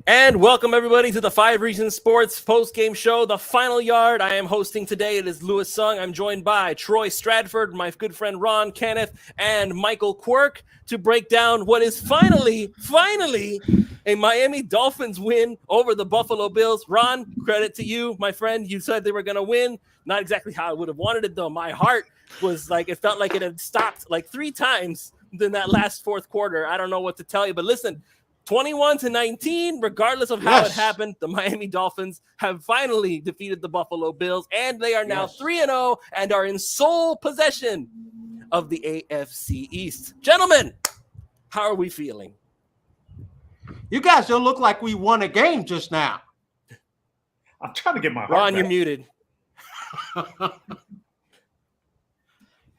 And welcome everybody to the Five Reasons Sports post-game show, The Final Yard. I am hosting today. It is Louis Sung. I'm joined by Troy Stradford, my good friend Ron Kenneth, and Michael Quirk to break down what is finally a Miami Dolphins win over the Buffalo Bills. Ron, credit to you, my friend. You said they were going to win. Not exactly how I would have wanted it, though. My heart was like, it felt like it had stopped like 3 times in that last fourth quarter. I don't know what to tell you, but listen, 21-19, regardless of how it happened, the Miami Dolphins have finally defeated the Buffalo Bills, and they are now 3-0 and are in sole possession of the AFC East. Gentlemen, how are we feeling? You guys don't look like we won a game just now. I'm trying to get my heart Ron, back. you're muted.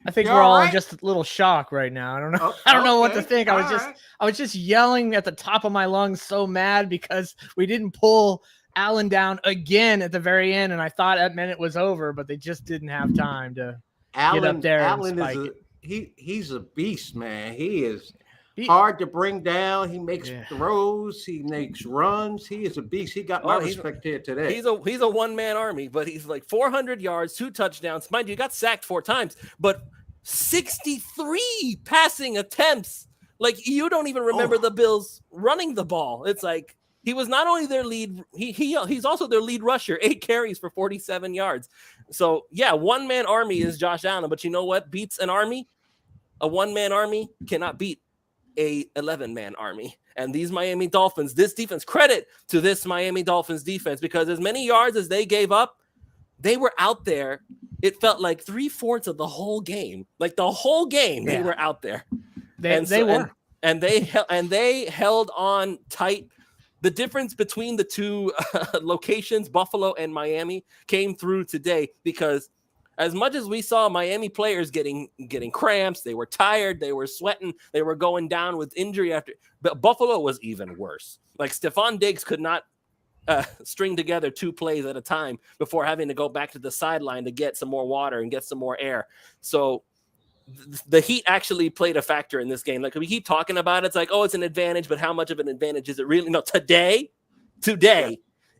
I think we're all in just a little shock right now. I don't know. Oh, I don't know what to okay. think. I was just yelling at the top of my lungs, so mad because we didn't pull Allen down again at the very end, and I thought that meant it was over, but they just didn't have time to get up there. Allen and spike he's a beast, man. He is hard to bring down. He makes throws. He makes runs. He is a beast. He got my respect here today. He's a one-man army, but he's like 400 yards, 2 touchdowns. Mind you, he got sacked 4 times, but 63 passing attempts. Like, you don't even remember the Bills running the ball. It's like he was not only their lead, he's also their lead rusher, 8 carries for 47 yards. So, yeah, one-man army is Josh Allen, but you know what beats an army? A one-man army cannot beat a 11-man army. And these Miami Dolphins, this defense, credit to this Miami Dolphins defense, because as many yards as they gave up, they were out there. It felt like 3/4 of the whole game. Like the whole game, they were out there. They held on tight. The difference between the two locations, Buffalo and Miami, came through today, because as much as we saw Miami players getting cramps, they were tired, they were sweating, they were going down with injury after. But Buffalo was even worse. Like Stephon Diggs could not string together 2 plays at a time before having to go back to the sideline to get some more water and get some more air. So the heat actually played a factor in this game. Like, we keep talking about it. It's like, oh, it's an advantage, but how much of an advantage is it really? No, today,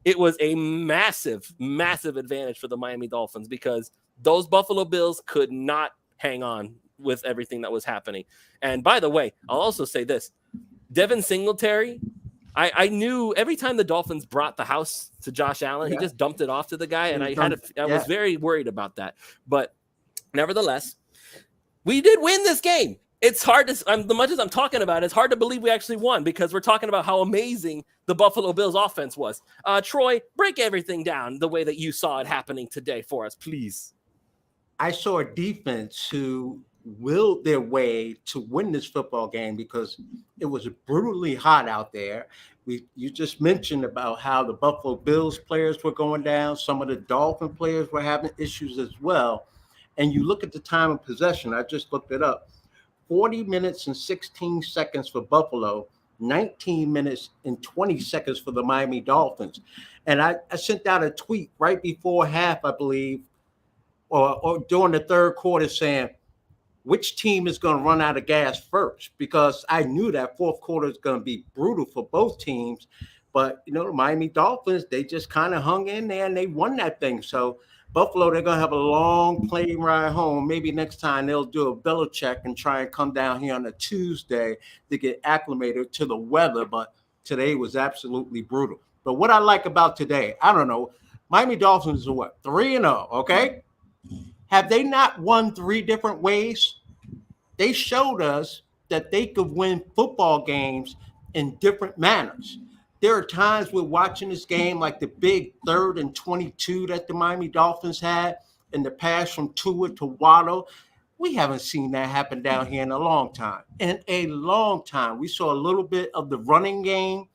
it was a massive, massive advantage for the Miami Dolphins, because those Buffalo Bills could not hang on with everything that was happening. And by the way, I'll also say this. Devin Singletary, I knew every time the Dolphins brought the house to Josh Allen, he just dumped it off to the guy, and I was very worried about that. But nevertheless, we did win this game. It's hard to, the much as I'm talking about it, it's hard to believe we actually won, because we're talking about how amazing the Buffalo Bills offense was. Troy, break everything down the way that you saw it happening today for us, please. I saw a defense who willed their way to win this football game, because it was brutally hot out there. You just mentioned about how the Buffalo Bills players were going down. Some of the Dolphin players were having issues as well. And you look at the time of possession. I just looked it up. 40 minutes and 16 seconds for Buffalo, 19 minutes and 20 seconds for the Miami Dolphins. And I sent out a tweet right before half, I believe, or during the third quarter, saying which team is going to run out of gas first, because I knew that fourth quarter is going to be brutal for both teams. But, you know, the Miami Dolphins, they just kind of hung in there and they won that thing. So Buffalo, they're going to have a long plane ride home. Maybe next time they'll do a Belichick and try and come down here on a Tuesday to get acclimated to the weather. But today was absolutely brutal. But what I like about today, I don't know, Miami Dolphins are what, 3-0, okay? Have they not won 3 different ways? They showed us that they could win football games in different manners. There are times we're watching this game, like the big 3rd and 22 that the Miami Dolphins had, and the pass from Tua to Waddle. We haven't seen that happen down here in a long time. In a long time. We saw a little bit of the running game.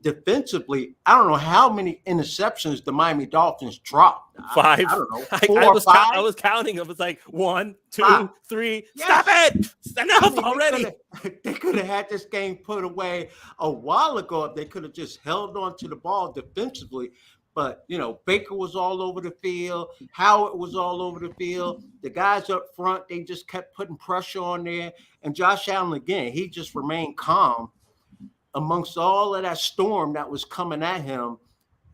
Defensively, I don't know how many interceptions the Miami Dolphins dropped. 5. I don't know. 4 or 5. I was counting them. It's like 1, 2, 3. Yes. Stop it! Enough already. They could have had this game put away a while ago if they could have just held on to the ball defensively. But, you know, Baker was all over the field. Howard was all over the field. The guys up front, they just kept putting pressure on there. And Josh Allen, again, he just remained calm. amongst all of that storm that was coming at him,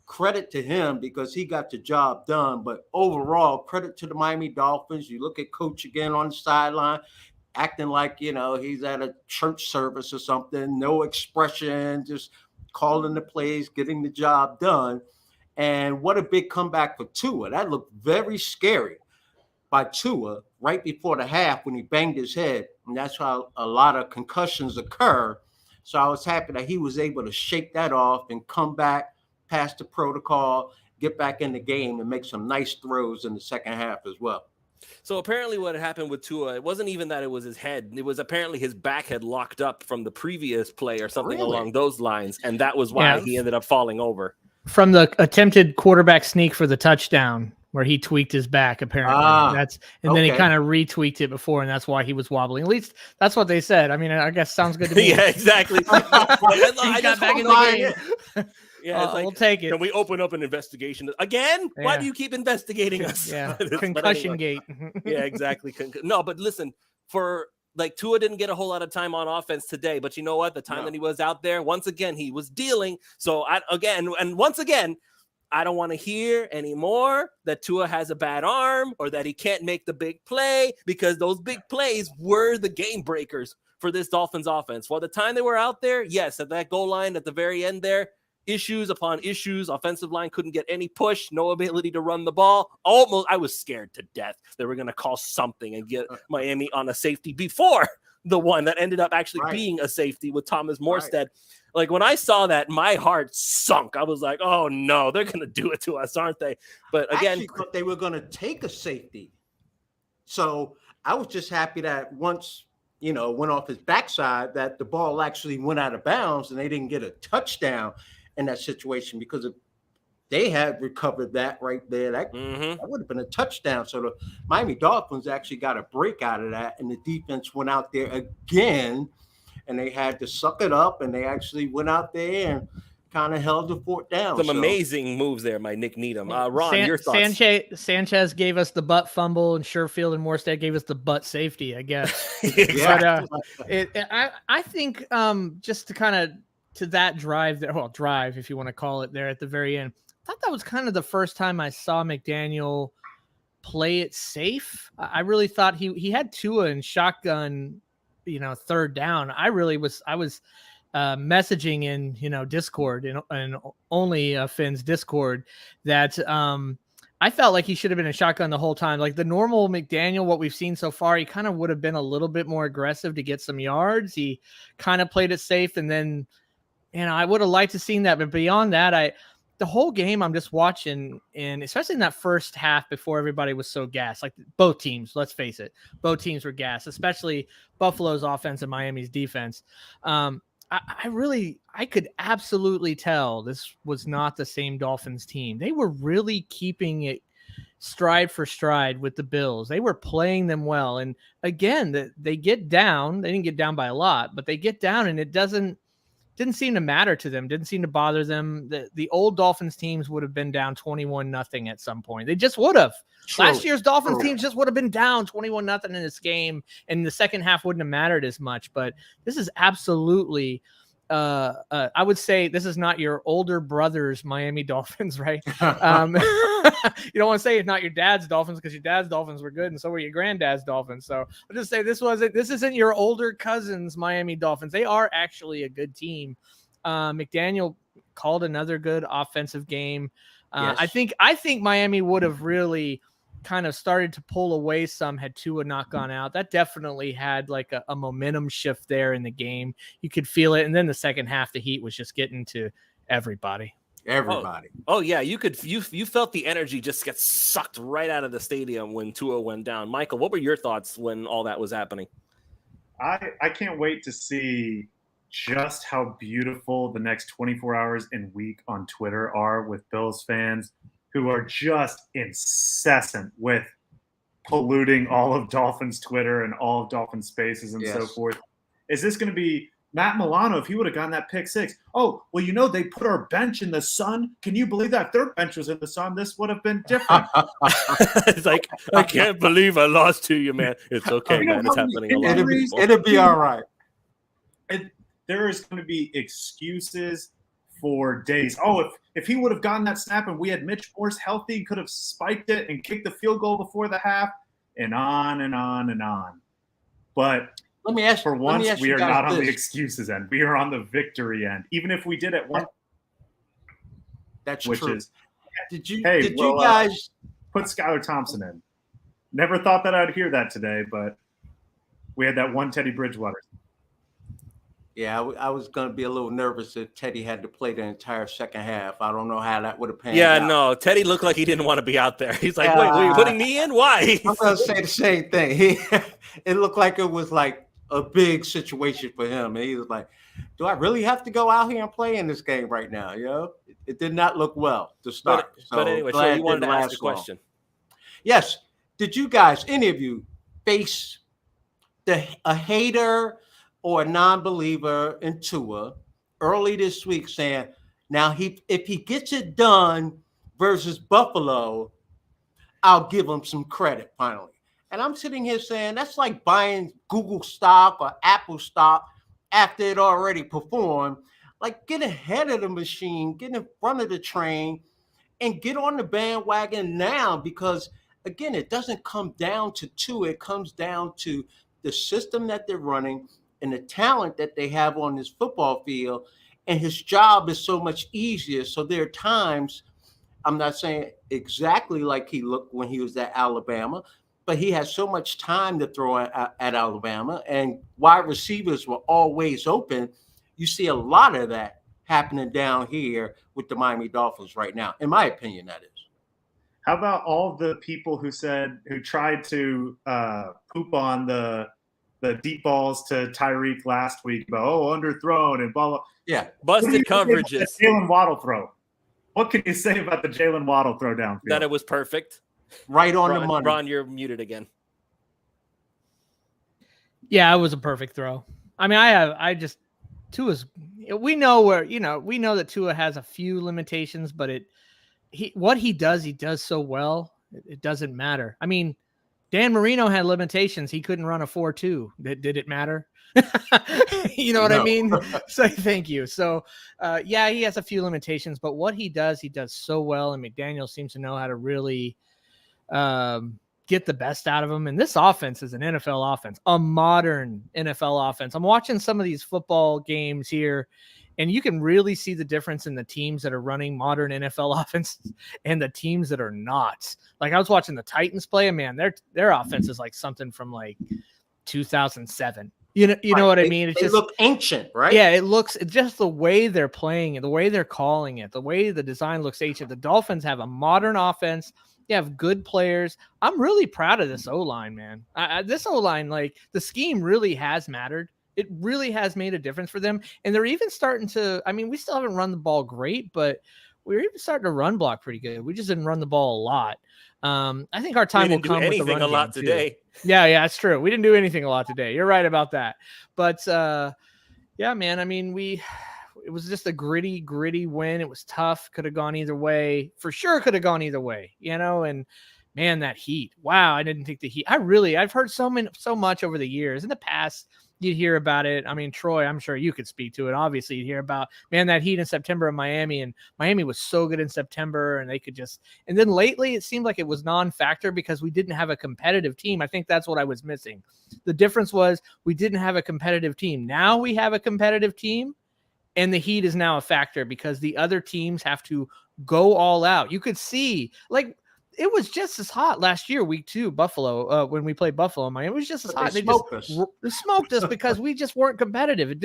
credit to him because he got the job done. But overall, credit to the Miami Dolphins. You look at Coach again on the sideline, acting like, he's at a church service or something, no expression, just calling the plays, getting the job done. And what a big comeback for Tua. That looked very scary by Tua right before the half when he banged his head. And that's how a lot of concussions occur. So I was happy that he was able to shake that off and come back, pass the protocol, get back in the game, and make some nice throws in the second half as well. So apparently what had happened with Tua, it wasn't even that it was his head. It was apparently his back had locked up from the previous play or something along those lines. And that was why he ended up falling over. From the attempted quarterback sneak for the touchdown where he tweaked his back, apparently. Then he kind of retweaked it before, and that's why he was wobbling. At least that's what they said. I mean, I guess sounds good to me. Yeah, exactly. I got back in the game. Yeah, we'll take it. Can we open up an investigation again? Yeah. Why do you keep investigating us? Yeah, concussion gate. Yeah, exactly. No, but listen, Tua didn't get a whole lot of time on offense today, but you know what? The time that he was out there, once again, he was dealing. So once again, I don't want to hear anymore that Tua has a bad arm or that he can't make the big play, because those big plays were the game breakers for this Dolphins offense. For the time they were out there, yes, at that goal line at the very end there, issues upon issues. Offensive line couldn't get any push, no ability to run the ball. Almost, I was scared to death they were going to call something and get Miami on a safety before the one that ended up actually being a safety with Thomas Morstead. Like, when I saw that, my heart sunk. I was like, oh no, they're going to do it to us, aren't they? But again, I thought they were going to take a safety. So I was just happy that once, went off his backside, that the ball actually went out of bounds and they didn't get a touchdown in that situation, because if they had recovered that right there, that would have been a touchdown. So the Miami Dolphins actually got a break out of that, and the defense went out there again, and they had to suck it up, and they actually went out there and kind of held the fort down. Some amazing moves there by Nick Needham. Ron, your thoughts? Sanchez gave us the butt fumble, and Sherfield and Morstead gave us the butt safety, I guess. I think just to kind of to that drive there, drive if you want to call it, there at the very end, I thought that was kind of the first time I saw McDaniel play it safe. I really thought he had Tua in shotgun, third down. I was messaging in Discord and only Finn's Discord that I felt like he should have been in shotgun the whole time. Like the normal McDaniel, what we've seen so far, he kind of would have been a little bit more aggressive to get some yards. He kind of played it safe, and then I would have liked to seen that. But beyond that, the whole game I'm just watching, and especially in that first half before everybody was so gassed, like both teams, let's face it, both teams were gassed, especially Buffalo's offense and Miami's defense. I could absolutely tell this was not the same Dolphins team. They were really keeping it stride for stride with the Bills. They were playing them well. And again, they get down. They didn't get down by a lot, but they get down, and it didn't seem to matter to them. Didn't seem to bother them. The old Dolphins teams would have been down 21-0 at some point. They just would have. Last year's Dolphins teams just would have been down 21-0 in this game, and the second half wouldn't have mattered as much. But this is absolutely I would say this is not your older brother's Miami Dolphins, right? You don't want to say it's not your dad's Dolphins, because your dad's Dolphins were good, and so were your granddad's Dolphins. So I'll just say this isn't your older cousin's Miami Dolphins. They are actually a good team. McDaniel called another good offensive game. Yes. I think Miami would have really kind of started to pull away some had Tua not gone out. That definitely had like a momentum shift there in the game. You could feel it. And then the second half, the heat was just getting to everybody. Oh yeah. You felt the energy just get sucked right out of the stadium when Tua went down. Michael, what were your thoughts when all that was happening? I can't wait to see just how beautiful the next 24 hours and week on Twitter are with Bills fans who are just incessant with polluting all of Dolphins Twitter and all of Dolphins spaces and so forth. Is this going to be Matt Milano, if he would have gotten that pick six? Oh, well, they put our bench in the sun. Can you believe that? If their bench was in the sun, this would have been different. It's like, I can't believe I lost to you, man. It's okay, man. It's happening a lot. It'll be all right. there is going to be excuses for days. Oh, if he would have gotten that snap and we had Mitch Morse healthy, could have spiked it and kicked the field goal before the half, and on and on and on. But for once, we are not on the excuses end. We are on the victory end. Even if we did it one. That's which true. Is, did you guys put Skylar Thompson in? Never thought that I'd hear that today, but we had that one Teddy Bridgewater. Yeah, I was going to be a little nervous if Teddy had to play the entire second half. I don't know how that would have panned out. Yeah, no, Teddy looked like he didn't want to be out there. He's like, wait, you're putting me in? Why? I'm going to say the same thing. It looked like it was like a big situation for him. And he was like, do I really have to go out here and play in this game right now? You know, it did not look well to start. But anyway, so you wanted to ask a question. Yes. Did you guys, any of you, face a hater or a non-believer in Tua early this week saying, now if he gets it done versus Buffalo, I'll give him some credit finally. And I'm sitting here saying that's like buying Google stock or Apple stock after it already performed. Like, get ahead of the machine, get in front of the train, and get on the bandwagon now, because again, it doesn't come down to Tua. It comes down to the system that they're running and the talent that they have on this football field. And his job is so much easier. So there are times, I'm not saying exactly like he looked when he was at Alabama, but he has so much time to throw at Alabama, and wide receivers were always open. You see a lot of that happening down here with the Miami Dolphins right now, in my opinion, that is. How about all the people who tried to poop on the deep balls to Tyreek last week about, underthrown and blah, blah. Yeah, busted coverages. Jalen Waddle throw. What can you say about the Jalen Waddle throw downfield? That it was perfect. Right on the money. Ron, you're muted again. Yeah, it was a perfect throw. I mean, Tua's, we know that Tua has a few limitations, but what he does so well, it doesn't matter. I mean, Dan Marino had limitations. He couldn't run a 4.2. Did it matter? You know what I mean? So thank you. So yeah, he has a few limitations, but what he does so well. And McDaniel seems to know how to really get the best out of him. And this offense is an NFL offense, a modern NFL offense. I'm watching some of these football games here, and you can really see the difference in the teams that are running modern NFL offenses and the teams that are not. Like, I was watching the Titans play, and man, their offense is like something from like 2007. You know what I mean? It's just look ancient, right? Yeah, it's just the way they're playing it, the way they're calling it, the way the design looks ancient. The Dolphins have a modern offense. They have good players. I'm really proud of this O-line, man. This O-line, like, the scheme really has mattered. It really has made a difference for them. And they're even starting to, I mean, we still haven't run the ball great, but we're even starting to run block pretty good. We just didn't run the ball a lot. I think our time will come with the run a lot game today. Too. Yeah, it's true. We didn't do anything a lot today. You're right about that. But yeah, man, I mean, it was just a gritty win. It was tough. Could have gone either way. For sure could have gone either way, and man, that heat. Wow, I didn't think the heat. I've heard so much over the years. In the past, you'd hear about it. I mean, Troy, I'm sure you could speak to it. Obviously, you'd hear about, man, that heat in September in Miami, and Miami was so good in September, and they could just, and then lately it seemed like it was non-factor because we didn't have a competitive team. I think that's what I was missing. The difference was we didn't have a competitive team. Now we have a competitive team, and the heat is now a factor because the other teams have to go all out. You could see, like, it was just as hot last year, week 2, Buffalo, when we played Buffalo. It was just as hot. They smoked us because we just weren't competitive.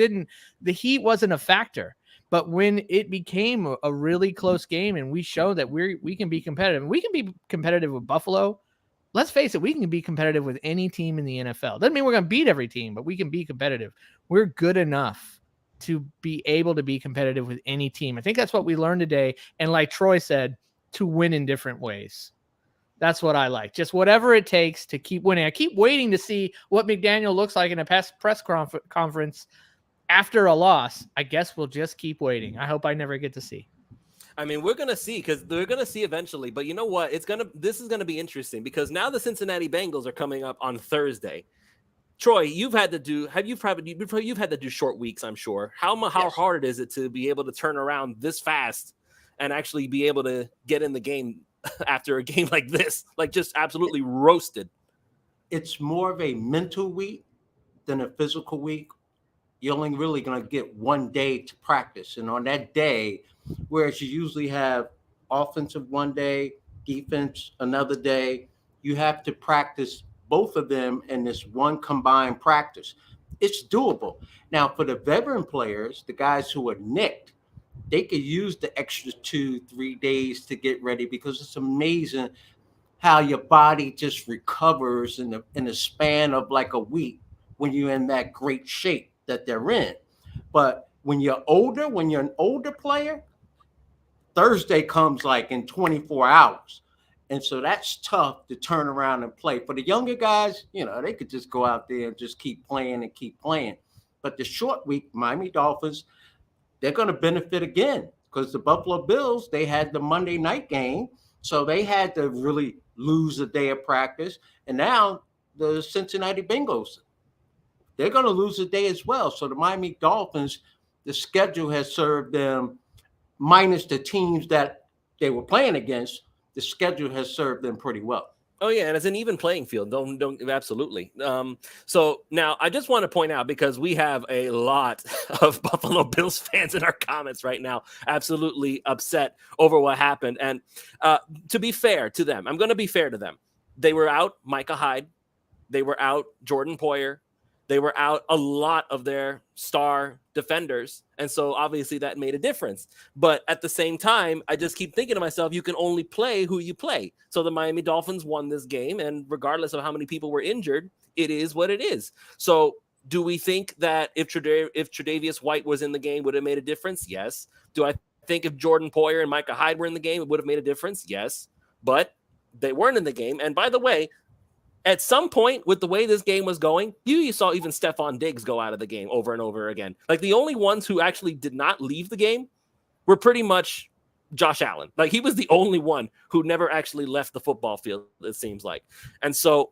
The heat wasn't a factor. But when it became a really close game and we showed that we can be competitive, and we can be competitive with Buffalo, let's face it, we can be competitive with any team in the NFL. Doesn't mean we're going to beat every team, but we can be competitive. We're good enough to be able to be competitive with any team. I think that's what we learned today. And like Troy said, to win in different ways. That's what I like. Just whatever it takes to keep winning. I keep waiting to see what McDaniel looks like in a press conference after a loss. I guess we'll just keep waiting. I hope I never get to see. I mean, we're going to see, because they're going to see eventually. But you know what? This is going to be interesting because now the Cincinnati Bengals are coming up on Thursday. Troy, you've had to do short weeks, I'm sure. How Yes. hard is it to be able to turn around this fast and actually be able to get in the game after a game like this, like just absolutely roasted? It's more of a mental week than a physical week. You're only really going to get one day to practice. And on that day, whereas you usually have offensive one day, defense another day, you have to practice both of them in this one combined practice. It's doable. Now, for the veteran players, the guys who are nicked, they could use the extra 2-3 days to get ready, because it's amazing how your body just recovers in the span of like a week when you're in that great shape that they're in. But when you're an older player, Thursday comes like in 24 hours. And so that's tough to turn around and play. For the younger guys, they could just go out there and just keep playing and keep playing. But the short week, Miami Dolphins, they're going to benefit again, because the Buffalo Bills, they had the Monday night game. So they had to really lose a day of practice. And now the Cincinnati Bengals, they're going to lose a day as well. So the Miami Dolphins, the schedule has served them, minus the teams that they were playing against, the schedule has served them pretty well. Oh yeah, and it's an even playing field. Don't absolutely. So now I just want to point out, because we have a lot of Buffalo Bills fans in our comments right now, absolutely upset over what happened. And to be fair to them, I'm going to be fair to them. They were out Micah Hyde, they were out Jordan Poyer, they were out a lot of their star defenders. And so obviously that made a difference. But at the same time, I just keep thinking to myself, you can only play who you play. So the Miami Dolphins won this game. And regardless of how many people were injured, it is what it is. So do we think that if Tre'Davious White was in the game, would have made a difference? Yes. Do I think if Jordan Poyer and Micah Hyde were in the game, it would have made a difference? Yes. But they weren't in the game. And by the way, at some point with the way this game was going, you saw even Stephon Diggs go out of the game over and over again. Like, the only ones who actually did not leave the game were pretty much Josh Allen. Like, he was the only one who never actually left the football field, it seems like. And so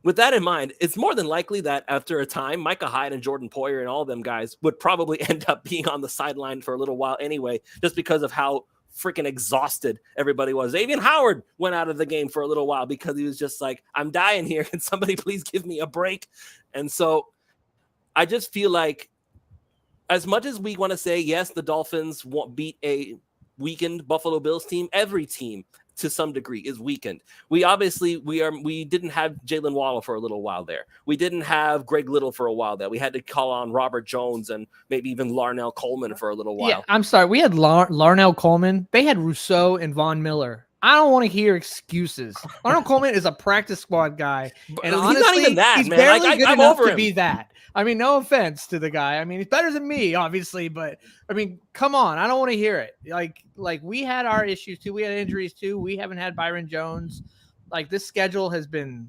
with that in mind, it's more than likely that after a time, Micah Hyde and Jordan Poyer and all them guys would probably end up being on the sideline for a little while anyway, just because of how freaking exhausted everybody was. Xavier Howard went out of the game for a little while because he was just like, I'm dying here. Can somebody please give me a break? And so I just feel like, as much as we want to say, yes, the Dolphins beat a weakened Buffalo Bills team, every team to some degree is weakened. We didn't have Jalen Waddle for a little while there. We didn't have Greg Little for a while there. We had to call on Robert Jones and maybe even Larnell Coleman for a little while. Yeah, I'm sorry. We had Larnell Coleman. They had Rousseau and Von Miller. I don't want to hear excuses. Larnell Coleman is a practice squad guy, and honestly, he's not even that, he's man. barely Like, good I'm enough over to him. be that. I mean, no offense to the guy. I mean, he's better than me, obviously, but I mean, come on. I don't want to hear it. Like we had our issues too. We had injuries too. We haven't had Byron Jones. Like, this schedule has been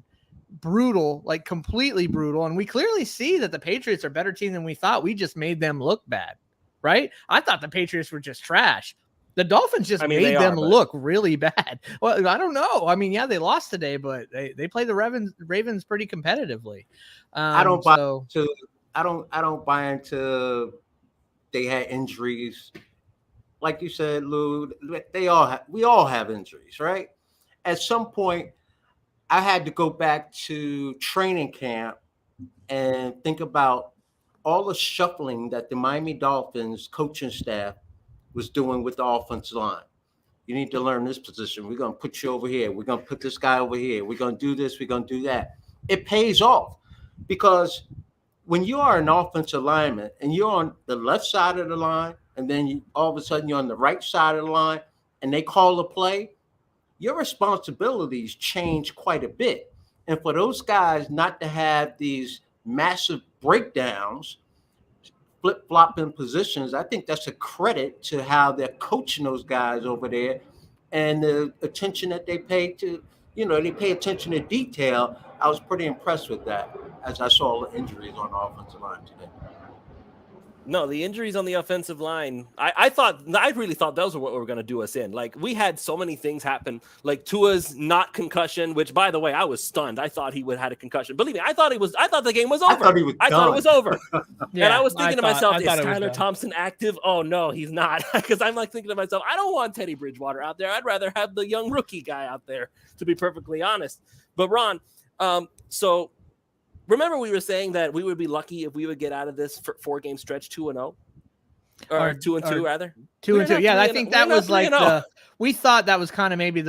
brutal, like completely brutal. And we clearly see that the Patriots are a better team than we thought. We just made them look bad, right? I thought the Patriots were just trash. The Dolphins just made them look really bad. Well, I don't know. I mean, yeah, they lost today, but they play the Ravens pretty competitively. I don't buy into they had injuries. Like you said, Lou, we all have injuries, right? At some point, I had to go back to training camp and think about all the shuffling that the Miami Dolphins coaching staff was doing with the offensive line. You need to learn this position. We're going to put you over here. We're going to put this guy over here. We're going to do this. We're going to do that. It pays off, because when you are an offensive lineman and you're on the left side of the line, and then all of a sudden you're on the right side of the line and they call a play, your responsibilities change quite a bit. And for those guys not to have these massive breakdowns, flip-flopping positions, I think that's a credit to how they're coaching those guys over there, and the attention that they pay to, they pay attention to detail. I was pretty impressed with that as I saw all the injuries on the offensive line today. No, the injuries on the offensive line. I really thought those were what were going to do us in. Like, we had so many things happen. Like Tua's not concussion, which, by the way, I was stunned. I thought he would have had a concussion. Believe me, I thought the game was over. I thought he was I thought it was over. Yeah, And I was thinking to myself, is it was Tyler done. Thompson active? Oh no, he's not. Because I'm like thinking to myself, I don't want Teddy Bridgewater out there. I'd rather have the young rookie guy out there, to be perfectly honest. But Ron, so remember we were saying that we would be lucky if we would get out of this 4-game stretch 2-0. Or 2-2 rather. 2-2. Yeah, I think that was like we thought that was kind of maybe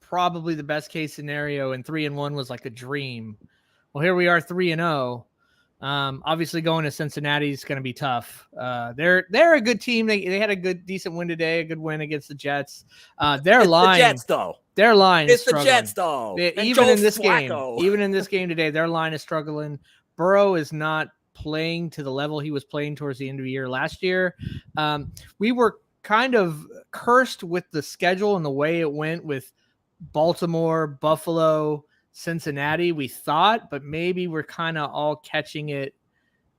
probably the best case scenario, and 3-1 was like a dream. Well, here we are 3-0. Obviously going to Cincinnati is going to be tough. They're a good team. They had a decent win today, a good win against the Jets. Their line, the Jets though. Their line it's is the struggling. Jets though. Even in this game today, their line is struggling. Burrow is not playing to the level he was playing towards the end of the year last year. We were kind of cursed with the schedule and the way it went with Baltimore, Buffalo, Cincinnati, we thought, but maybe we're kind of all catching it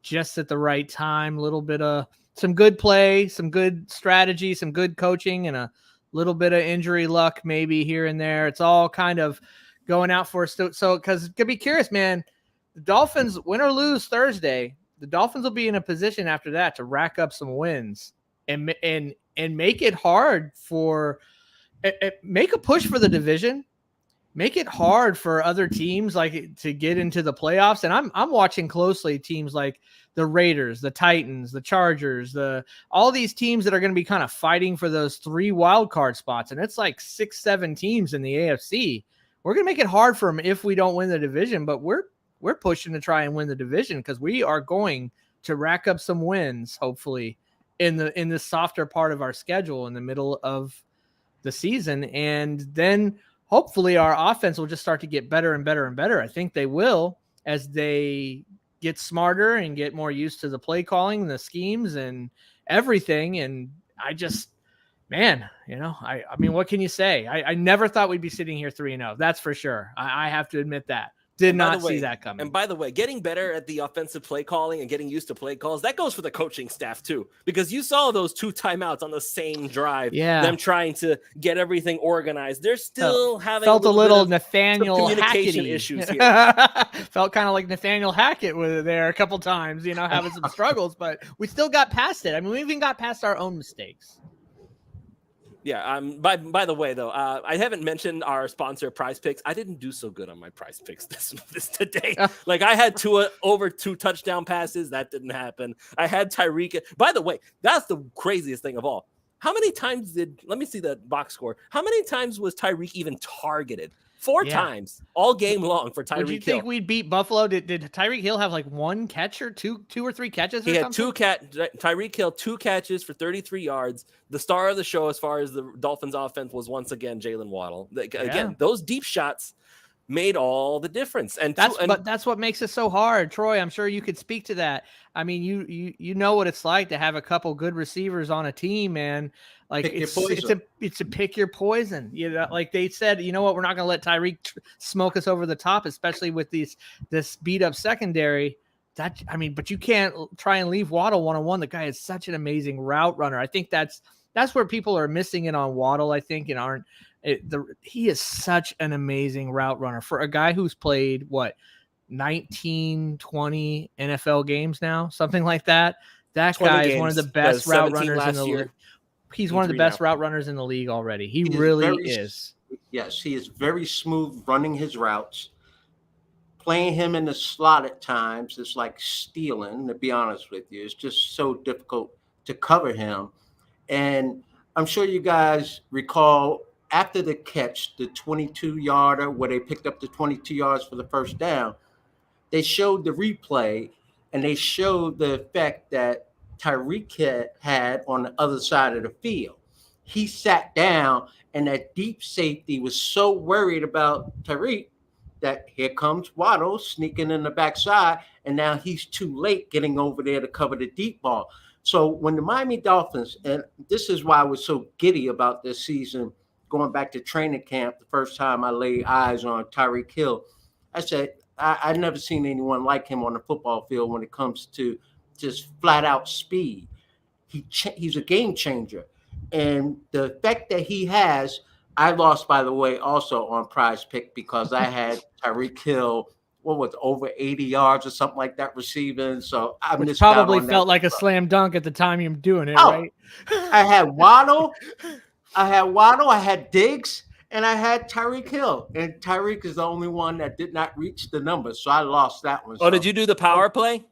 just at the right time. A little bit of some good play, some good strategy, some good coaching, and a little bit of injury luck maybe here and there. It's all kind of going out for us. So, because could be curious, man, the Dolphins, win or lose Thursday, the Dolphins will be in a position after that to rack up some wins and make it hard for make a push for the division. Make it hard for other teams like to get into the playoffs. And I'm watching closely teams like the Raiders, the Titans, the Chargers, all these teams that are going to be kind of fighting for those 3 wild card spots. And it's like 6-7 teams in the AFC. We're going to make it hard for them if we don't win the division, but we're pushing to try and win the division because we are going to rack up some wins, hopefully, in the softer part of our schedule in the middle of the season. And then hopefully our offense will just start to get better and better and better. I think they will as they get smarter and get more used to the play calling and the schemes and everything. And I just, man, I mean, what can you say? I never thought we'd be sitting here 3-0. That's for sure. I have to admit that. Did not see that coming. And by the way, getting better at the offensive play calling and getting used to play calls, that goes for the coaching staff too, because you saw those 2 timeouts on the same drive. Yeah. Them trying to get everything organized. They're still having a little Nathaniel communication Hackett-y issues here. Felt kind of like Nathaniel Hackett was there a couple times, having some struggles, but we still got past it. I mean, we even got past our own mistakes. Yeah. By the way, though, I haven't mentioned our sponsor, Prize Picks. I didn't do so good on my Prize Picks this today. Like I had Tua over 2 touchdown passes. That didn't happen. I had Tyreek. By the way, that's the craziest thing of all. How many times let me see the box score. How many times was Tyreek even targeted? 4 times all game long for Tyreek Hill. Would you think we'd beat Buffalo? Did Tyreek Hill have like 1 catch or two or 3 catches? He had Tyreek Hill 2 catches for 33 yards. The star of the show, as far as the Dolphins' offense, was once again Jalen Waddle. Again, those deep shots made all the difference. But that's what makes it so hard, Troy. I'm sure you could speak to that. I mean, you know what it's like to have a couple good receivers on a team, man. Like it's a pick your poison. Like they said, you know what? We're not going to let Tyreek smoke us over the top, especially with this beat up secondary. But you can't try and leave Waddle 1-on-1. The guy is such an amazing route runner. I think that's where people are missing it on Waddle. I think he is such an amazing route runner for a guy who's played 19, 20 NFL games now, something like that. That guy is one of the best route runners in the league. He's one of the best route runners in the league already. He really is. Yes, he is very smooth running his routes. Playing him in the slot at times is like stealing, to be honest with you. It's just so difficult to cover him. And I'm sure you guys recall after the catch, the 22-yarder, where they picked up the 22 yards for the first down, they showed the replay and they showed the effect that Tyreek had on the other side of the field. He sat down and that deep safety was so worried about Tyreek that here comes Waddle sneaking in the backside, and now he's too late getting over there to cover the deep ball. So when the Miami Dolphins, and this is why I was so giddy about this season, going back to training camp, the first time I laid eyes on Tyreek Hill, I said, I've never seen anyone like him on the football field when it comes to just flat out speed. He's a game changer. And the effect that he has, I lost, by the way, also on Prize Pick because I had Tyreek Hill, what was it, over 80 yards or something like that receiving. So I Which missed out probably on felt that. like a slam dunk at the time you're doing it, Oh, right? I had Waddle, I had Diggs, and I had Tyreek Hill. And Tyreek is the only one that did not reach the numbers. So I lost that one. Oh, did you do the power play?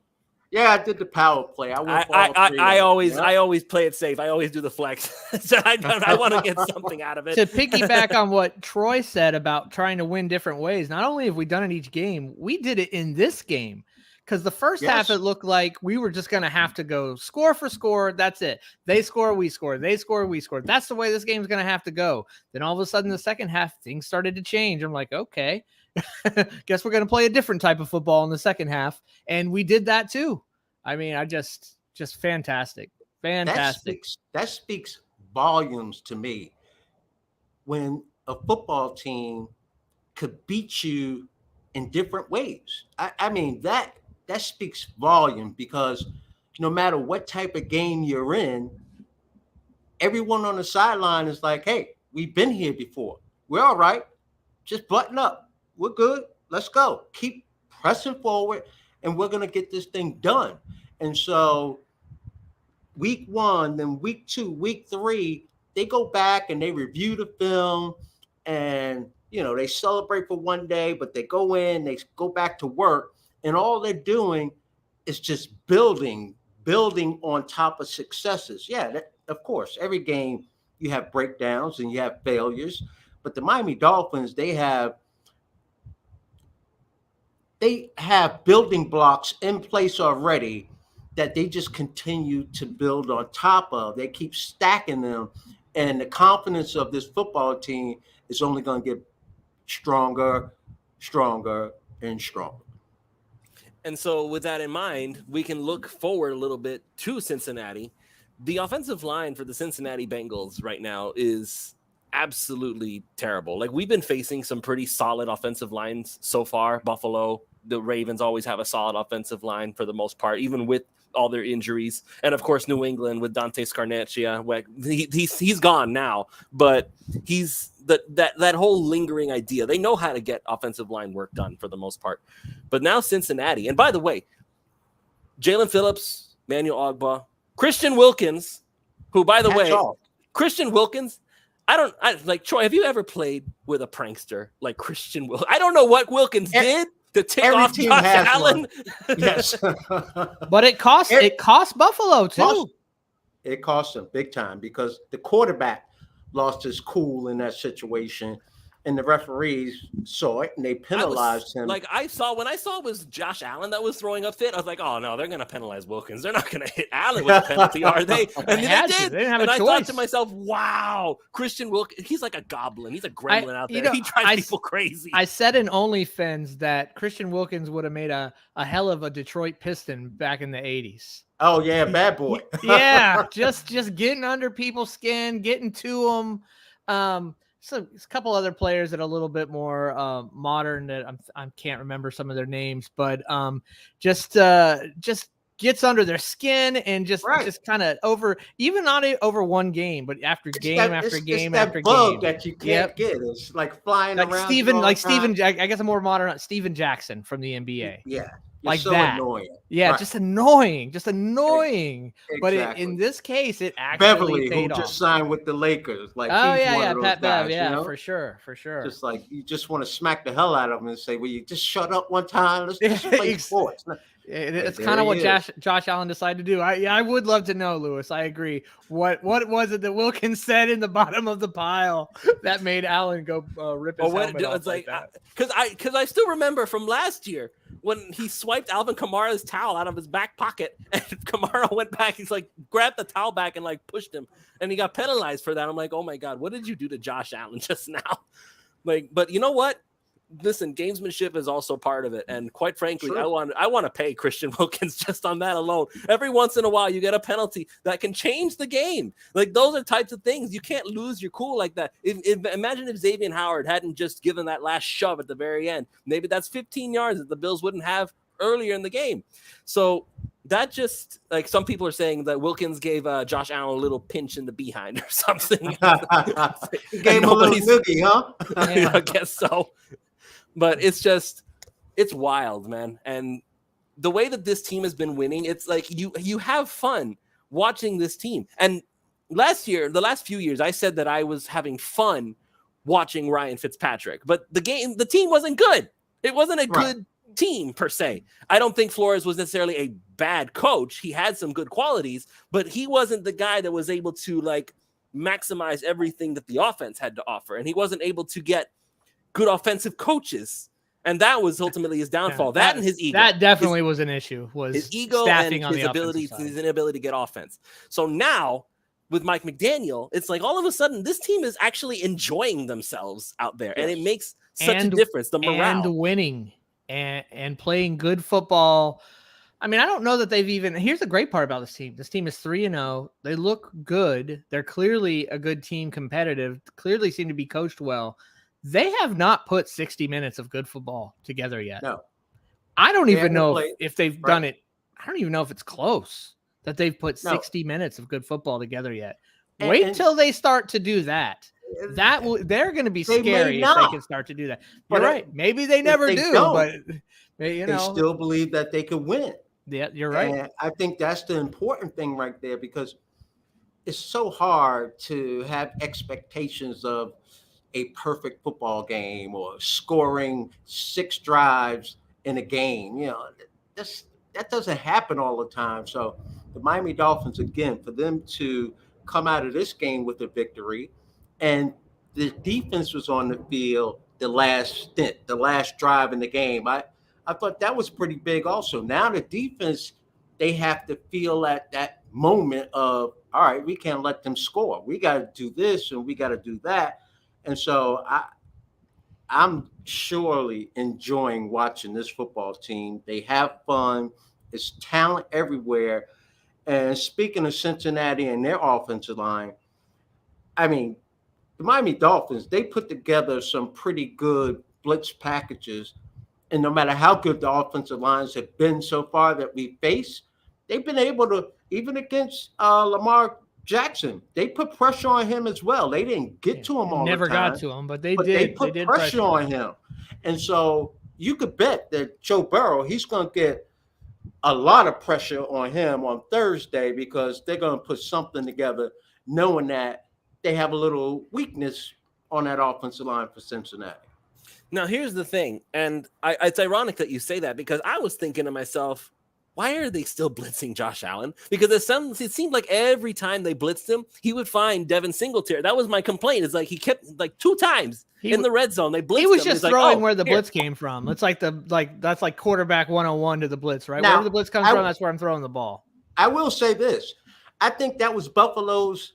Yeah, I did the power play. I went for all three. I always play it safe. I always do the flex. So I want to get something out of it. To piggyback on what Troy said about trying to win different ways, not only have we done it each game, we did it in this game. Because the first half, it looked like we were just going to have to go score for score. That's it. They score, we score. They score, we score. That's the way this game's going to have to go. Then all of a sudden, the second half, things started to change. I'm like, okay, guess we're going to play a different type of football in the second half. And we did that too. I mean, just fantastic. Fantastic. That speaks volumes to me. When a football team could beat you in different ways. I mean, that speaks volume because no matter what type of game you're in, everyone on the sideline is like, hey, we've been here before. We're all right. Just button up. We're good. Let's go. Keep pressing forward, and we're going to get this thing done. And so week 1, then week 2, week 3, they go back and they review the film and, they celebrate for one day, but they go in, they go back to work, and all they're doing is just building on top of successes. Yeah, of course, every game you have breakdowns and you have failures, but the Miami Dolphins, they have building blocks in place already that they just continue to build on top of. They keep stacking them, and the confidence of this football team is only going to get stronger, and stronger. And so with that in mind, we can look forward a little bit to Cincinnati. The offensive line for the Cincinnati Bengals right now is absolutely terrible. Like, we've been facing some pretty solid offensive lines so far. Buffalo, the Ravens always have a solid offensive line for the most part, even with all their injuries. And of course, New England with Dante Scarnecchia, he's gone now, but he's that whole lingering idea. They know how to get offensive line work done for the most part. But now Cincinnati, and by the way, Jalen Phillips, Manuel Ogbah, Christian Wilkins, who, by the way, Christian Wilkins, like, Troy, have you ever played with a prankster like Christian Wilkins? I don't know what Wilkins did to tick off Josh Allen. Yes. But it cost Buffalo too. It cost them big time because the quarterback lost his cool in that situation, and the referees saw it and they penalized him. Like, when I saw it was Josh Allen that was throwing up fit, I was like, oh no, they're going to penalize Wilkins. They're not going to hit Allen with a penalty, are they? And they did. They didn't have a choice. I thought to myself, wow, Christian Wilkins, he's like a goblin. He's a gremlin out there. He drives people crazy. I said in OnlyFans that Christian Wilkins would have made a hell of a Detroit Piston back in the 80s. Oh yeah, bad boy. Yeah, just getting under people's skin, getting to them. So it's a couple other kind that are a little bit more modern that I can't remember some of their names, but just gets under their skin and just kind of even not over one game, but after game after game after game that you can't get. It's like flying around. Steven, I guess a more modern Steven Jackson from the NBA. Yeah. Like so that. Annoying. Yeah, right. just annoying. Exactly. But in this case, it actually Beverly, paid who off. just signed with the Lakers. Like, Pat Bev, yeah, for sure. Just like, you just want to smack the hell out of him and say, "Will you just shut up one time? Let's just play sports." It's kind of what Josh Allen decided to do. I would love to know, Lewis. I agree. What was it that Wilkins said in the bottom of the pile that made Allen go rip his helmet off like that? Because I still remember from last year when he swiped Alvin Kamara's towel out of his back pocket, and Kamara went back. He's like, grabbed the towel back and like pushed him, and he got penalized for that. I'm like, oh my God, what did you do to Josh Allen just now? Like, but you know what? Listen, gamesmanship is also part of it, and quite frankly, sure. I want to pay Christian Wilkins just on that alone. Every once in a while, you get a penalty that can change the game. Like, those are types of things you can't lose your cool like that. Imagine if Xavier Howard hadn't just given that last shove at the very end. Maybe that's 15 yards that the Bills wouldn't have earlier in the game. So that just like some people are saying that Wilkins gave Josh Allen a little pinch in the behind or something. He gave him a little noogie, huh? I guess so. But it's wild, man. And the way that this team has been winning, it's like you have fun watching this team. And the last few years, I said that I was having fun watching Ryan Fitzpatrick, but the team wasn't good. It wasn't a good team per se. I don't think Flores was necessarily a bad coach. He had some good qualities, but he wasn't the guy that was able to like maximize everything that the offense had to offer. And he wasn't able to get good offensive coaches. And that was ultimately his downfall. That and his ego. That definitely was an issue. Was his ego staffing and on his inability to get offense. So now with Mike McDaniel, it's like all of a sudden this team is actually enjoying themselves out there, and it makes such a difference. The morale and winning and playing good football. I mean, I don't know that they've even. Here's the great part about this team. This team is 3-0. They look good. They're clearly a good team, competitive. Clearly seem to be coached well. They have not put 60 minutes of good football together yet. No, I don't even know if they've done it. I don't even know if it's close that they've put 60 minutes of good football together yet. Wait till they start to do that. They're going to be scary if they can start to do that. You're right. Maybe they never do, but they still believe that they could win. Yeah, you're right. And I think that's the important thing right there, because it's so hard to have expectations of a perfect football game or scoring 6 drives in a game. That doesn't happen all the time. So the Miami Dolphins, again, for them to come out of this game with a victory, and the defense was on the field the last drive in the game. I thought that was pretty big also. Now the defense, they have to feel at that moment of, all right, we can't let them score. We got to do this and we got to do that. And so I'm surely enjoying watching this football team. They have fun. It's talent everywhere. And speaking of Cincinnati and their offensive line, I mean, the Miami Dolphins, they put together some pretty good blitz packages. And no matter how good the offensive lines have been so far that we face, they've been able to, even against Lamar Jackson, they put pressure on him as well. They didn't get to him all the time. Never got to him, but they did. They put pressure on him. And so you could bet that Joe Burrow, he's going to get a lot of pressure on him on Thursday, because they're going to put something together knowing that they have a little weakness on that offensive line for Cincinnati. Now, here's the thing, and it's ironic that you say that, because I was thinking to myself, why are they still blitzing Josh Allen? Because it seemed like every time they blitzed him, he would find Devin Singletary. That was my complaint. It's like he kept like 2 times in the red zone. They blitzed him. He was just throwing where the blitz came from. It's like that's like quarterback 101 to the blitz, right? Wherever the blitz comes from, that's where I'm throwing the ball. I will say this. I think that was Buffalo's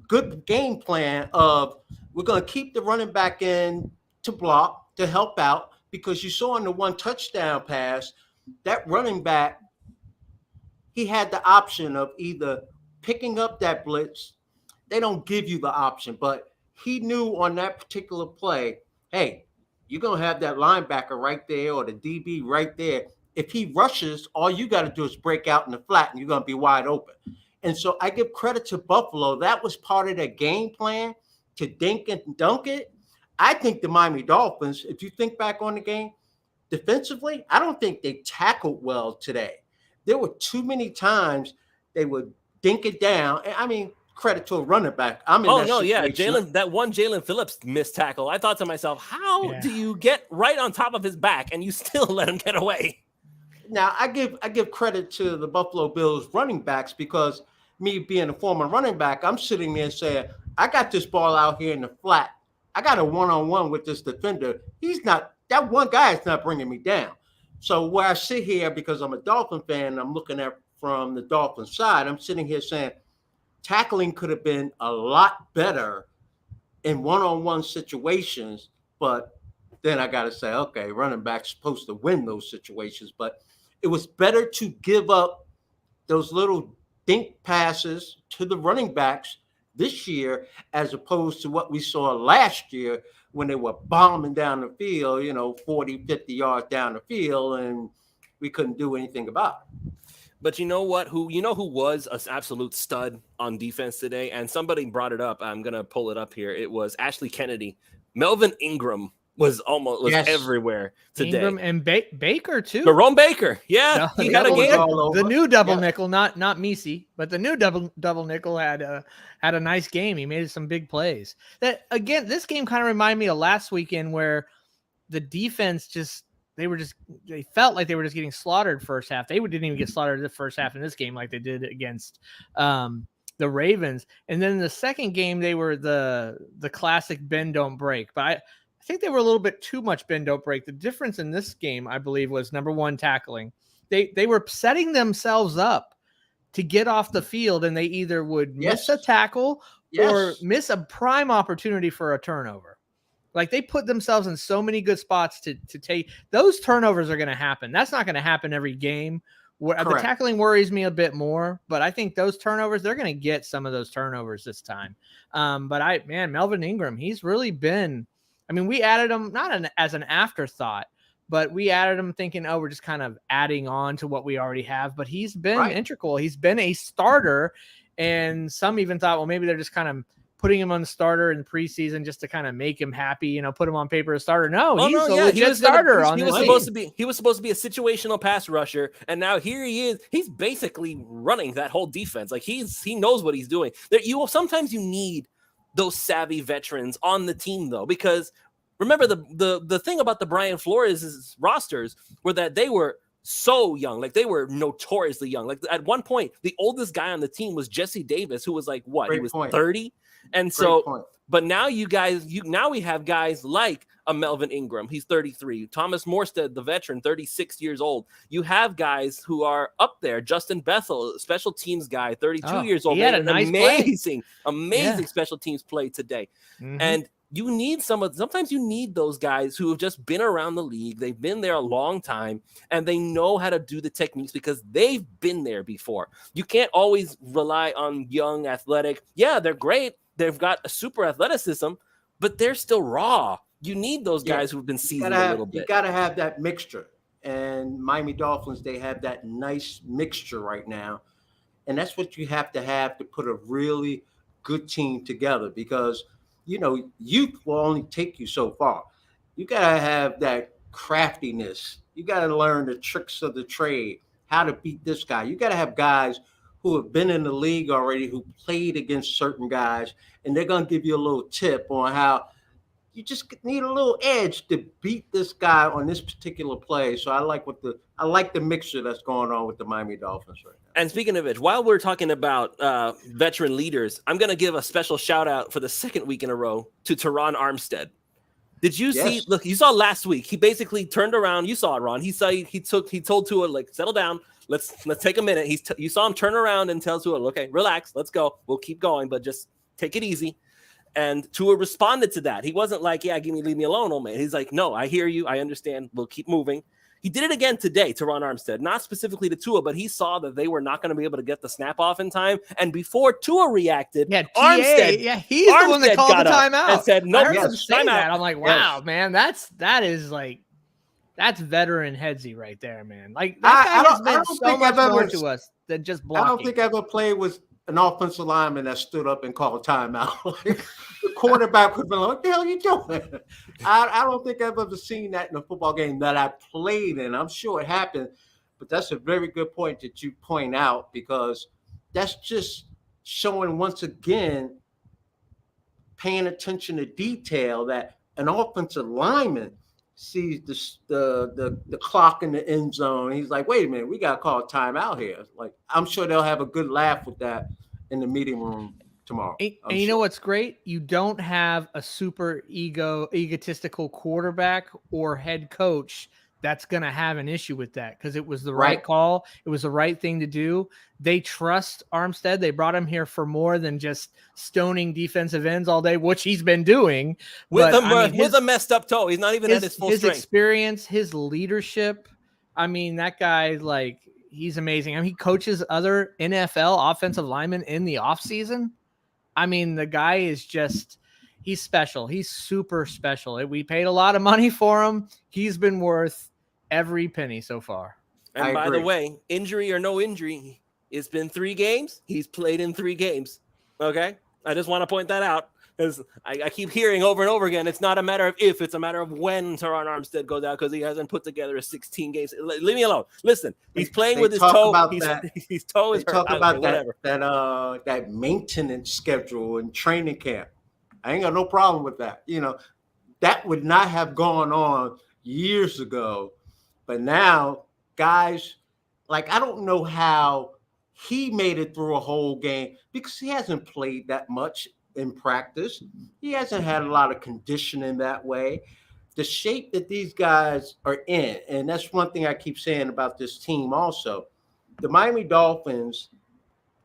good game plan of, we're going to keep the running back in to block, to help out, because you saw in the 1 touchdown pass, that running back, he had the option of either picking up that blitz. They don't give you the option, but he knew on that particular play, hey, you're going to have that linebacker right there or the DB right there. If he rushes, all you got to do is break out in the flat and you're going to be wide open. And so I give credit to Buffalo. That was part of their game plan, to dink and dunk it. I think the Miami Dolphins, if you think back on the game, defensively, I don't think they tackled well today. There were too many times they would dink it down. And I mean, credit to a running back. Jalen Phillips missed tackle. I thought to myself, how do you get right on top of his back and you still let him get away? Now, I give credit to the Buffalo Bills running backs, because me being a former running back, I'm sitting there saying, I got this ball out here in the flat. I got a one-on-one with this defender. That one guy is not bringing me down. So where I sit here, because I'm a Dolphin fan, I'm looking at from the Dolphin side, I'm sitting here saying tackling could have been a lot better in one-on-one situations. But then I got to say, okay, running back's supposed to win those situations. But it was better to give up those little dink passes to the running backs this year, as opposed to what we saw last year when they were bombing down the field, 40, 50 yards down the field, and we couldn't do anything about it. But you know what? Who was an absolute stud on defense today? And somebody brought it up. I'm gonna pull it up here. It was Ashley Kennedy. Melvin Ingram was everywhere today. Ingram and Baker too. Jerome Baker, yeah, he had a game. The new double nickel, not Misi, but the new double nickel had a nice game. He made some big plays. That again, this game kind of reminded me of last weekend where the defense they felt like they were just getting slaughtered first half. They didn't even get slaughtered the first half in this game like they did against the Ravens. And then in the second game, they were the classic bend don't break. But I think they were a little bit too much bend don't break. The difference in this game, I believe, was number one, tackling. They were setting themselves up to get off the field, and they either would miss a tackle or miss a prime opportunity for a turnover. Like they put themselves in so many good spots to take those turnovers are going to happen. That's not going to happen every game. The tackling worries me a bit more, but I think those turnovers, they're going to get some of those turnovers this time. But Melvin Ingram, he's really been, I mean, we added him as an afterthought, but we added him thinking, we're just kind of adding on to what we already have, but he's been integral. He's been a starter, and some even thought, well, maybe they're just kind of putting him on the starter in the preseason just to kind of make him happy, put him on paper as starter. No, he's a legit starter on this team. He was supposed to be a situational pass rusher, and now here he is. He's basically running that whole defense. Like he knows what he's doing. Sometimes you need those savvy veterans on the team though, because remember the thing about the Brian Flores' rosters were that they were so young, like they were notoriously young. Like at one point, the oldest guy on the team was Jesse Davis, who was like he was 30. And but now now we have guys like a Melvin Ingram. He's 33. Thomas Morstead, the veteran, 36 years old. You have guys who are up there. Justin Bethel, special teams guy, 32 years old. He had a nice amazing special teams play today. Mm-hmm. And you need sometimes you need those guys who have just been around the league. They've been there a long time and they know how to do the techniques because they've been there before. You can't always rely on young, athletic. Yeah, they're great. They've got a super athleticism, but they're still raw. You need those guys who've been seasoned a little bit. You got to have that mixture. And Miami Dolphins, they have that nice mixture right now. And that's what you have to put a really good team together because, youth will only take you so far. You got to have that craftiness. You got to learn the tricks of the trade, how to beat this guy. You got to have guys who have been in the league already, who played against certain guys, and they're going to give you a little tip on how you just need a little edge to beat this guy on this particular play. So I like the mixture that's going on with the Miami Dolphins right now. And speaking of it, while we're talking about veteran leaders, I'm going to give a special shout out for the second week in a row to Teron Armstead. Did you see? Look, you saw last week. He basically turned around. You saw it, Ron. He told Tua, like, settle down. Let's take a minute. You saw him turn around and tell Tua, okay, relax, let's go. We'll keep going, but just take it easy. And Tua responded to that. He wasn't like, leave me alone, old man. He's like, no, I hear you. I understand. We'll keep moving. He did it again today, Teron Armstead, not specifically to Tua, but he saw that they were not going to be able to get the snap off in time. And before Tua reacted, Armstead, he's the one that called the timeout and said, no, timeout. I'm like, wow, man, that's veteran headsy right there, man. Like that guy has meant so much more to us than just blocking. I don't think I ever played with an offensive lineman that stood up and called a timeout. Like, the quarterback would be like, what the hell are you doing? I don't think I've ever seen that in a football game that I played in. I'm sure it happened, but that's a very good point that you point out because that's just showing once again, paying attention to detail that an offensive lineman sees the clock in the end zone. He's like, wait a minute, we got to call a timeout here. Like, I'm sure they'll have a good laugh with that in the meeting room tomorrow. And you know what's great? You don't have a super egotistical quarterback or head coach that's going to have an issue with that because it was the right call. It was the right thing to do. They trust Armstead. They brought him here for more than just stoning defensive ends all day, which he's been doing. With a messed up toe. He's not even at his full strength. His experience, his leadership. I mean, that guy, like, he's amazing. I mean, he coaches other NFL offensive linemen in the offseason. I mean, the guy is just – he's special. He's super special. We paid a lot of money for him. He's been worth every penny so far. And I by the agree. way, injury or no injury, it's been 3 games. He's played in 3 games. Okay? I just want to point that out because I keep hearing over and over again, it's not a matter of if, it's a matter of when Teron Armstead goes out because he hasn't put together a 16 games. Leave me alone. Listen, he's playing with his toe. His toe is They hurt. talk about whatever. that maintenance schedule and training camp. I ain't got no problem with that. That would not have gone on years ago. But now, guys, like, I don't know how he made it through a whole game because he hasn't played that much in practice. He hasn't had a lot of conditioning that way. The shape that these guys are in, and that's one thing I keep saying about this team also. The Miami Dolphins,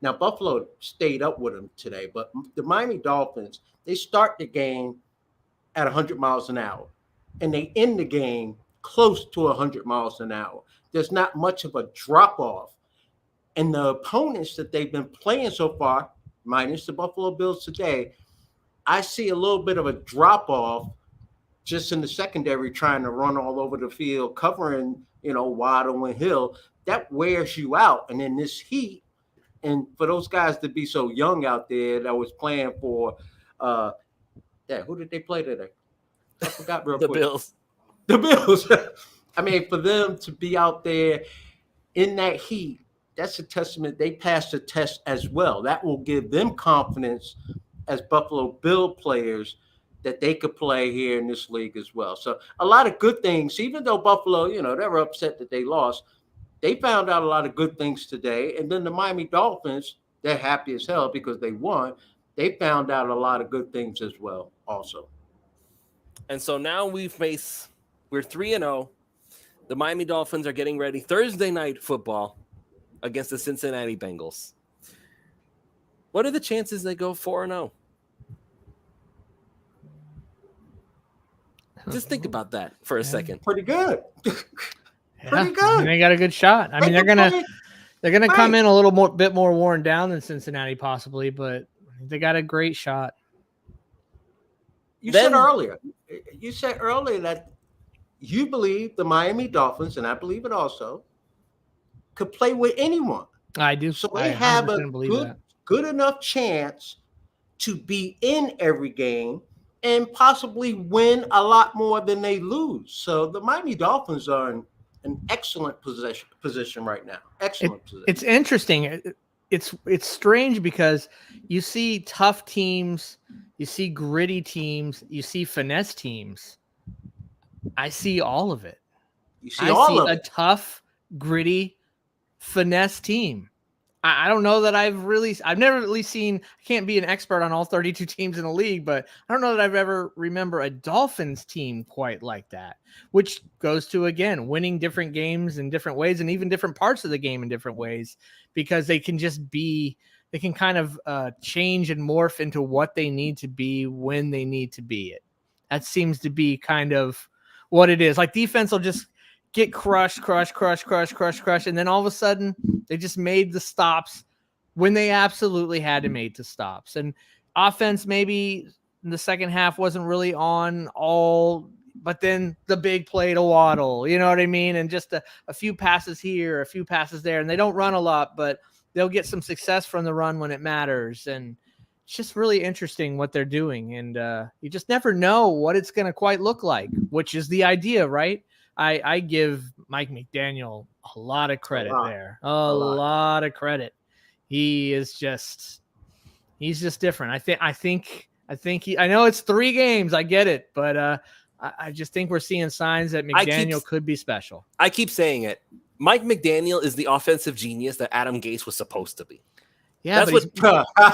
now Buffalo stayed up with them today, but the Miami Dolphins, they start the game at 100 miles an hour, and they end the game close to 100 miles an hour. There's not much of a drop-off. And the opponents that they've been playing so far, minus the Buffalo Bills today, I see a little bit of a drop-off just in the secondary trying to run all over the field, covering, Waddle and Hill. That wears you out. And in this heat, and for those guys to be so young out there that was playing for who did they play today? I forgot real quick. Bills. The Bills. I mean, for them to be out there in that heat, that's a testament. They passed the test as well. That will give them confidence as Buffalo Bill players that they could play here in this league as well. So a lot of good things, even though Buffalo, they were upset that they lost. They found out a lot of good things today. And then the Miami Dolphins, they're happy as hell because they won. They found out a lot of good things as well also. And so now we're 3-0. The Miami Dolphins are getting ready Thursday night football against the Cincinnati Bengals. What are the chances they go 4-0? Just think about that for a second. Pretty good. Pretty good. They got a good shot. I mean, they're gonna come in a little bit more worn down than Cincinnati possibly, but they got a great shot. You said earlier that you believe the Miami Dolphins, and I believe it also, could play with anyone. I do. So they have a good enough chance to be in every game and possibly win a lot more than they lose. So the Miami Dolphins are in an excellent position right now. Excellent position. It's interesting. It's strange because you see tough teams, you see gritty teams, you see finesse teams. I see all of it. I see a tough, gritty, finesse team. I don't know that I've never really seen, I can't be an expert on all 32 teams in the league, but I don't know that I've ever remember a Dolphins team quite like that, which goes to, again, winning different games in different ways and even different parts of the game in different ways, because they can kind of change and morph into what they need to be when they need to be it. That seems to be kind of what it is. Like defense will just get crushed, and then all of a sudden they just made the stops when they absolutely had to make the stops. And offense maybe in the second half wasn't really on all, but then the big play to Waddle, you know what I mean? And just a few passes here, a few passes there, and they don't run a lot, but they'll get some success from the run when it matters. And it's just really interesting what they're doing. And you just never know what it's going to quite look like, which is the idea, right? I give Mike McDaniel a lot of credit there. A lot of credit. He's just different. I think I know it's 3 games. I get it, but I just think we're seeing signs that McDaniel could be special. I keep saying it. Mike McDaniel is the offensive genius that Adam Gase was supposed to be. Yeah, but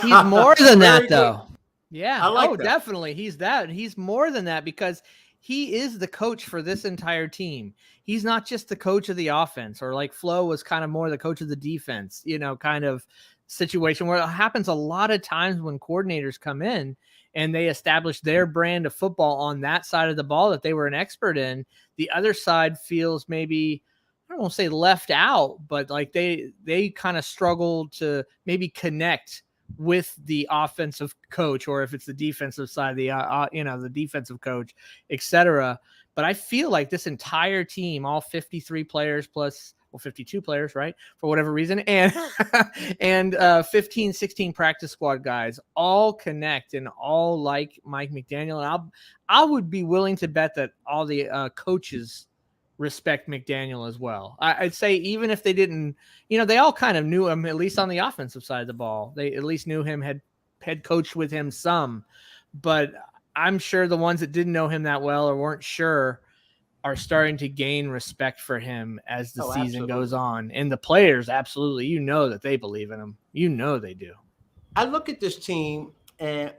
he's more than that, though. Yeah, I like that. Definitely. He's that. He's more than that because he is the coach for this entire team. He's not just the coach of the offense, or like Flo was kind of more the coach of the defense, kind of situation where it happens a lot of times when coordinators come in and they establish their brand of football on that side of the ball that they were an expert in. The other side feels maybe, I don't want to say left out, but like they kind of struggle to maybe connect with the offensive coach, or if it's the defensive side, the defensive coach, etc. But I feel like this entire team, all 53 players plus 52 players, right? For whatever reason. And, and 15, 16 practice squad guys all connect and all like Mike McDaniel. And I would be willing to bet that all the coaches respect McDaniel as well. I'd say even if they didn't, they all kind of knew him, at least on the offensive side of the ball. They at least knew him, had coached with him some. But I'm sure the ones that didn't know him that well or weren't sure are starting to gain respect for him as the season goes on. And the players, absolutely, that they believe in him. They do. I look at this team, and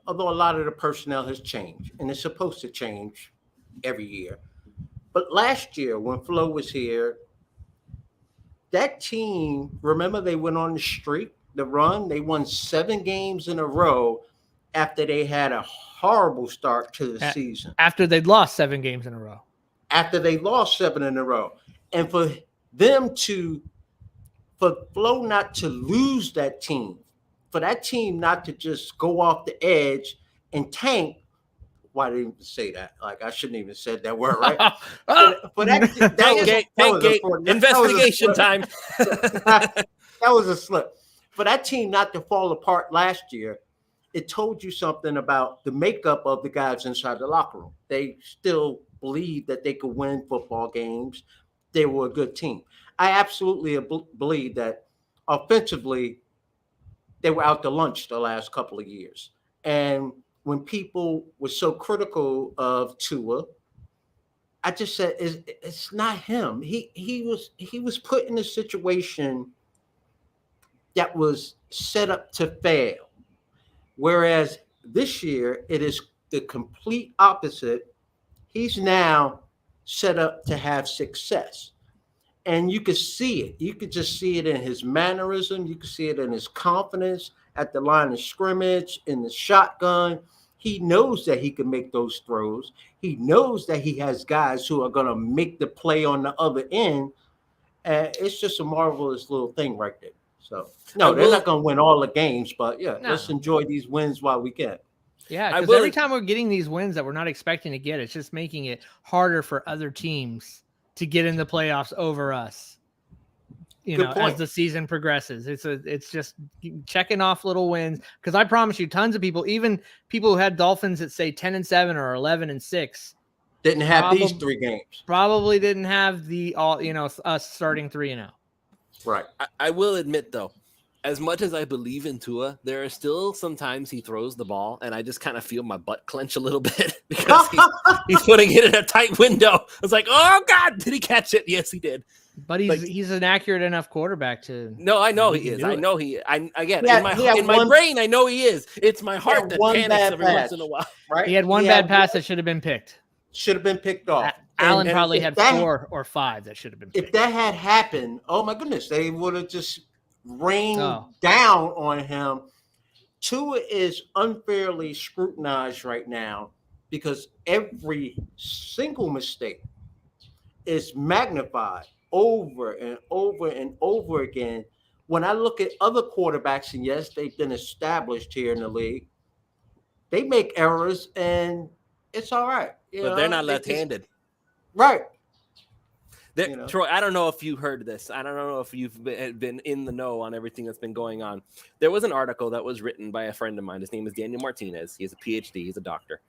although a lot of the personnel has changed, and it's supposed to change every year, but last year when Flo was here, that team, remember they went on the run, they won 7 games in a row after they had a horrible start to the season. After they'd lost 7 games in a row. After they lost 7 in a row. And for Flo not to lose that team, for that team not to just go off the edge and tank. Why didn't you say that? Like, I shouldn't even said that word, right? But investigation time. That was a slip. For that team not to fall apart last year, it told you something about the makeup of the guys inside the locker room. They still believed that they could win football games. They were a good team. I absolutely believe that offensively, they were out to lunch the last couple of years. And when people were so critical of Tua, I just said, it's not him. He was put in a situation that was set up to fail. Whereas this year, it is the complete opposite. He's now set up to have success. And you could see it. You could just see it in his mannerism. You could see it in his confidence at the line of scrimmage, in the shotgun. He knows that he can make those throws. He knows that he has guys who are going to make the play on the other end. And it's just a marvelous little thing right there. So, no, they're not going to win all the games, but let's enjoy these wins while we can. Yeah, because every time we're getting these wins that we're not expecting to get, it's just making it harder for other teams to get in the playoffs over us. As the season progresses, it's just checking off little wins. Because I promise you, tons of people, even people who had Dolphins that say 10-7 or 11-6, didn't have these 3 games. Probably didn't have us starting 3-0. Right. I will admit, though, as much as I believe in Tua, there are still sometimes he throws the ball, and I just kind of feel my butt clench a little bit because he's putting it in a tight window. It's like, oh, God, did he catch it? Yes, he did. But he's an accurate enough quarterback to. No, I know he is. I know he. In my brain, I know he is. It's my heart that panics every once in a while. Right? He had one bad pass that should have been picked. Should have been picked off. Allen probably had 4 or 5 that should have been picked. If that had happened, oh my goodness, they would have just rained down on him. Tua is unfairly scrutinized right now because every single mistake is magnified over and over and over again. When I look at other quarterbacks, and yes, they've been established here in the league, they make errors and it's all right. But they're not left-handed. Right. Troy, I don't know if you heard this. I don't know if you've been in the know on everything that's been going on. There was an article that was written by a friend of mine. His name is Daniel Martinez. He has a PhD. He's a doctor.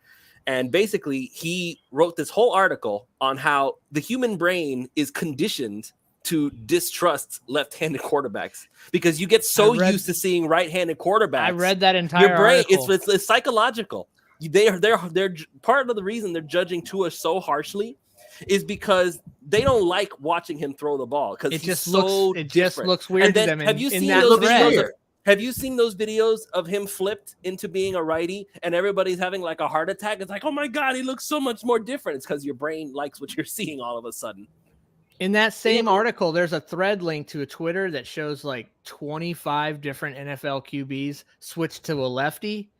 And basically, he wrote this whole article on how the human brain is conditioned to distrust left-handed quarterbacks because you get so used to seeing right-handed quarterbacks. I read that entire article. It's psychological. They're part of the reason they're judging Tua so harshly is because they don't like watching him throw the ball because it just looks weird to them. Have you seen those videos? Have you seen those videos of him flipped into being a righty and everybody's having like a heart attack? It's like, oh my God, he looks so much more different. It's because your brain likes what you're seeing all of a sudden. In that same article, there's a thread link to a Twitter that shows like 25 different NFL QBs switch to a lefty.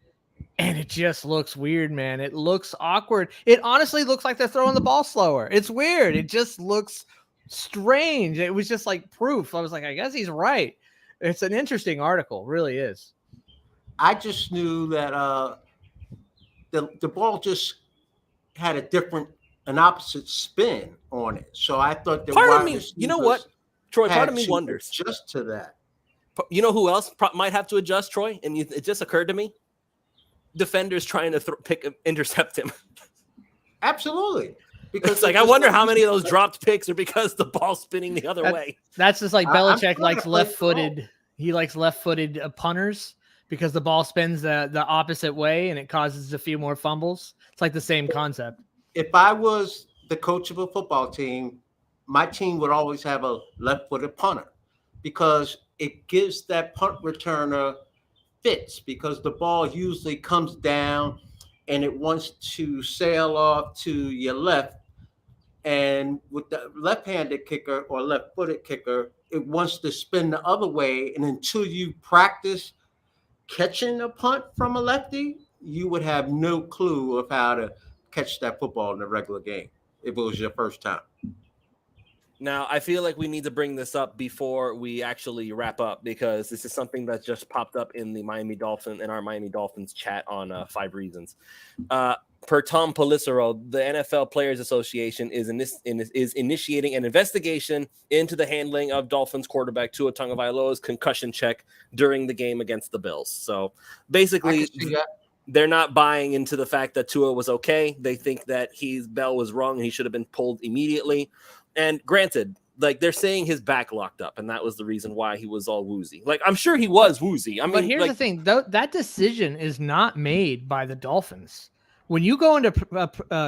And it just looks weird, man. It looks awkward. It honestly looks like they're throwing the ball slower. It's weird. It just looks strange. It was just like proof. I was like, I guess he's right. It's an interesting article. Really is. I just knew that the ball just had an opposite spin on it. So I thought that part of me, you know what? Troy, part had of me to wonders. adjust to that. You know who else might have to adjust, Troy? And it just occurred to me. Defenders trying to intercept him. Absolutely. Because It's like, I wonder how many of those dropped picks are because the ball's spinning the other way. That's just like Belichick sure likes that plays a role. left-footed. He likes left-footed punters because the ball spins the opposite way and it causes a few more fumbles. It's like the same concept. If I was the coach of a football team, my team would always have a left-footed punter because it gives that punt returner fits because the ball usually comes down and it wants to sail off to your left. And with the left-handed kicker or left-footed kicker, it wants to spin the other way. And until you practice catching a punt from a lefty, you would have no clue of how to catch that football in a regular game if it was your first time. Now, I feel like we need to bring this up before we actually wrap up because this is something that just popped up in our Miami Dolphins chat on 5 Reasons. Per Tom Pelissero, the NFL Players Association is initiating an investigation into the handling of Dolphins quarterback Tua Tagovailoa's concussion check during the game against the Bills. So basically, they're not buying into the fact that Tua was okay. They think that his bell was wrong and he should have been pulled immediately. And granted, like they're saying his back locked up, and that was the reason why he was all woozy. Like I'm sure he was woozy. I mean, but here's the thing: that decision is not made by the Dolphins. When you go into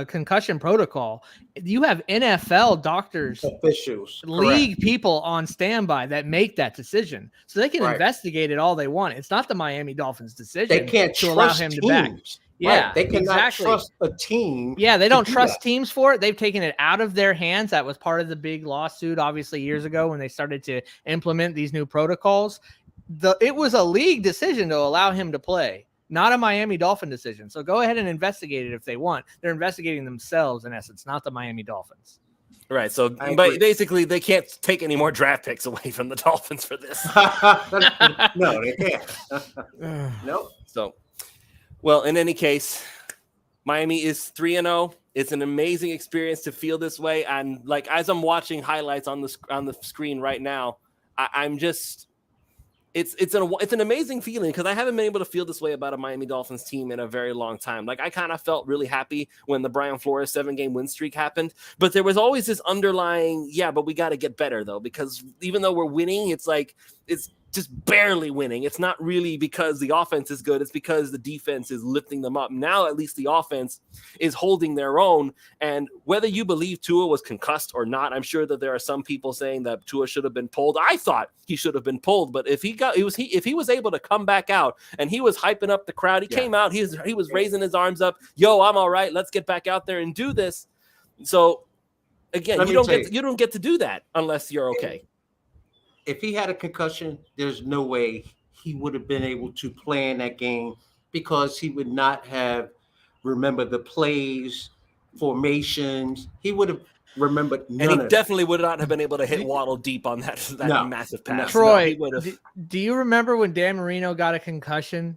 concussion protocol, you have NFL doctors, officials, league people on standby that make that decision, so they can investigate it all they want. It's not the Miami Dolphins' decision. They can't to allow him teams. to back. Yeah, right. They cannot trust a team. Yeah, they don't trust teams for it. They've taken it out of their hands. That was part of the big lawsuit, obviously, years ago when they started to implement these new protocols. It was a league decision to allow him to play, not a Miami Dolphin decision. So go ahead and investigate it if they want. They're investigating themselves, in essence, not the Miami Dolphins. Right. So, but basically, they can't take any more draft picks away from the Dolphins for this. No, they can't. Nope. So. Well, in any case, Miami is 3-0. It's an amazing experience to feel this way. And like as I'm watching highlights on the screen right now, I'm just it's an amazing feeling because I haven't been able to feel this way about a Miami Dolphins team in a very long time. Like I kind of felt really happy when the Brian Flores 7-game win streak happened, but there was always this underlying, but we got to get better though, because even though we're winning, it's like it's just barely winning. It's not really because the offense is good. It's because the defense is lifting them up. Now, at least the offense is holding their own. And whether you believe Tua was concussed or not, I'm sure that there are some people saying that Tua should have been pulled. I thought he should have been pulled, but if he was able to come back out and he was hyping up the crowd, he came out, he was raising his arms up. Yo, I'm all right. Let's get back out there and do this. So again, you don't get to do that unless you're okay. If he had a concussion, there's no way he would have been able to play in that game because he would not have remembered the plays, formations. He would have remembered none of it. And he definitely would not have been able to hit Waddle deep on that massive pass. Troy, do you remember when Dan Marino got a concussion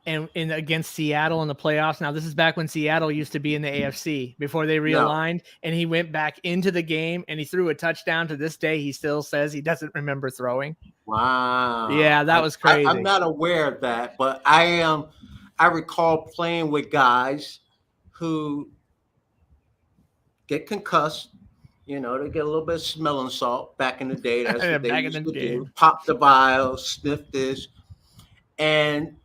and against Seattle in the playoffs? Now, this is back when Seattle used to be in the AFC before they realigned, and he went back into the game and he threw a touchdown. To this day, he still says he doesn't remember throwing. Wow. Yeah, that was crazy. I'm not aware of that, but I recall playing with guys who get concussed. You know, they get a little bit of smelling salt back in the day. That's what they used to do. Pop the vial, sniff this, and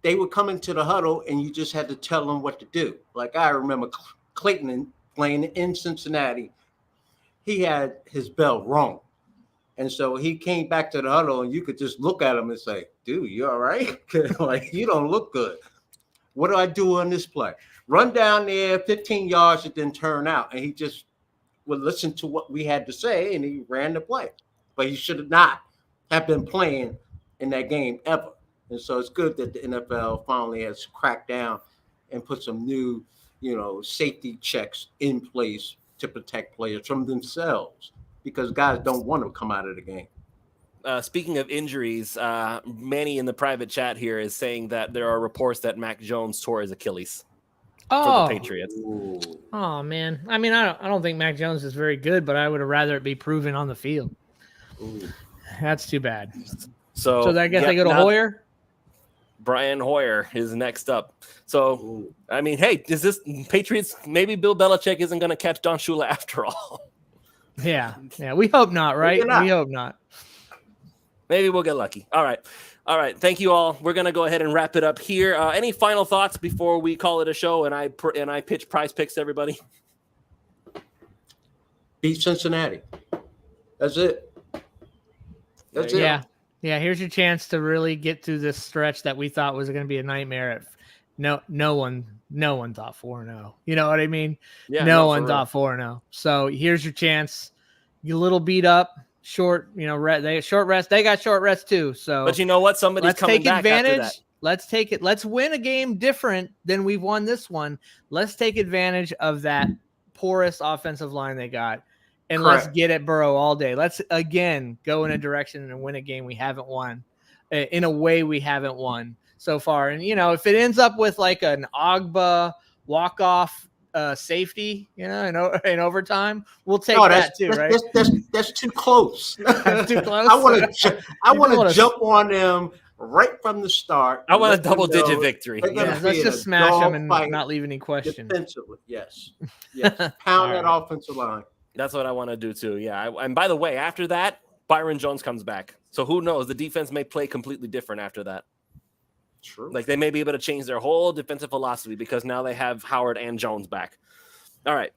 they would come into the huddle and you just had to tell them what to do. Like I remember Clayton playing in Cincinnati. He had his bell wrong. And so he came back to the huddle and you could just look at him and say, dude, you all right? Like, you don't look good. What do I do on this play? Run down there 15 yards, it didn't turn out. And he just would listen to what we had to say and he ran the play. But he should not have been playing in that game ever. And so it's good that the NFL finally has cracked down and put some new, safety checks in place to protect players from themselves because guys don't want to come out of the game. Speaking of injuries, Manny in the private chat here is saying that there are reports that Mac Jones tore his Achilles for the Patriots. Ooh. Oh, man. I mean, I don't think Mac Jones is very good, but I would have rather it be proven on the field. Ooh. That's too bad. So So I guess yeah, they go to now Hoyer. Brian Hoyer is next up. So, Ooh. I mean, hey, is this Patriots? Maybe Bill Belichick isn't going to catch Don Shula after all. Yeah. We hope not, right? Maybe not. We hope not. Maybe we'll get lucky. All right. Thank you all. We're going to go ahead and wrap it up here. Any final thoughts before we call it a show and I pitch prize picks to everybody? Beat Cincinnati. That's it. That's it. Yeah. Here's your chance to really get through this stretch that we thought was going to be a nightmare. No one thought 4-0. You know what I mean? Yeah, no for one real. thought 4-0. So here's your chance. You little beat up, short rest. They got short rest too. So, but you know what? Somebody's let's coming take back advantage. after that. Let's take it. Let's win a game different than we've won this one. Let's take advantage of that porous offensive line they got. And Correct. let's get at Burrow all day. Let's, again, go in a direction and win a game we haven't won in a way we haven't won so far. And, if it ends up with like an Ogba walk-off safety, in overtime, we'll take that too, right? That's too close. That's too close? I want to jump on them right from the start. I want a double-digit victory. Yeah, let's just smash them and not leave any question. Defensively, yes. Pound that offensive line. That's what I want to do too. Yeah. And by the way, after that, Byron Jones comes back. So who knows? The defense may play completely different after that. True. Like they may be able to change their whole defensive philosophy because now they have Howard and Jones back. All right.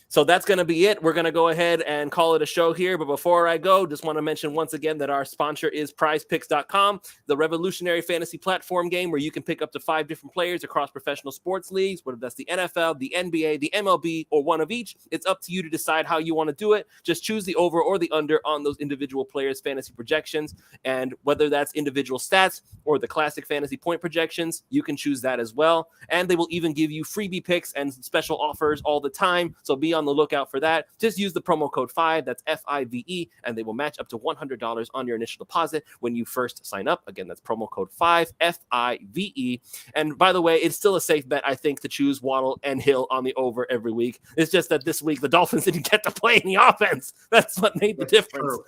So that's going to be it. We're going to go ahead and call it a show here. But before I go, just want to mention once again that our sponsor is prizepicks.com, the revolutionary fantasy platform game where you can pick up to 5 different players across professional sports leagues, whether that's the NFL, the NBA, the MLB, or one of each. It's up to you to decide how you want to do it. Just choose the over or the under on those individual players' fantasy projections. And whether that's individual stats or the classic fantasy point projections, you can choose that as well. And they will even give you freebie picks and special offers all the time. So be on the lookout for that. Just use the promo code 5, that's FIVE, and they will match up to $100 on your initial deposit when you first sign up. Again, that's promo code 5, FIVE. And by the way, it's still a safe bet, I think, to choose Waddle and Hill on the over every week. It's just that this week the Dolphins didn't get to play in the offense. That's what made the difference. True.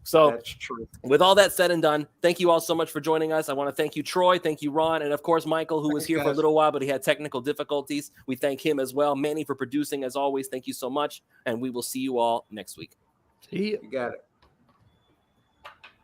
So That's true. With all that said and done, thank you all so much for joining us. I want to thank you, Troy. Thank you, Ron. And of course, Michael, who was here for a little while, but he had technical difficulties. We thank him as well. Manny for producing as always. Thank you so much. And we will see you all next week. See you. You got it.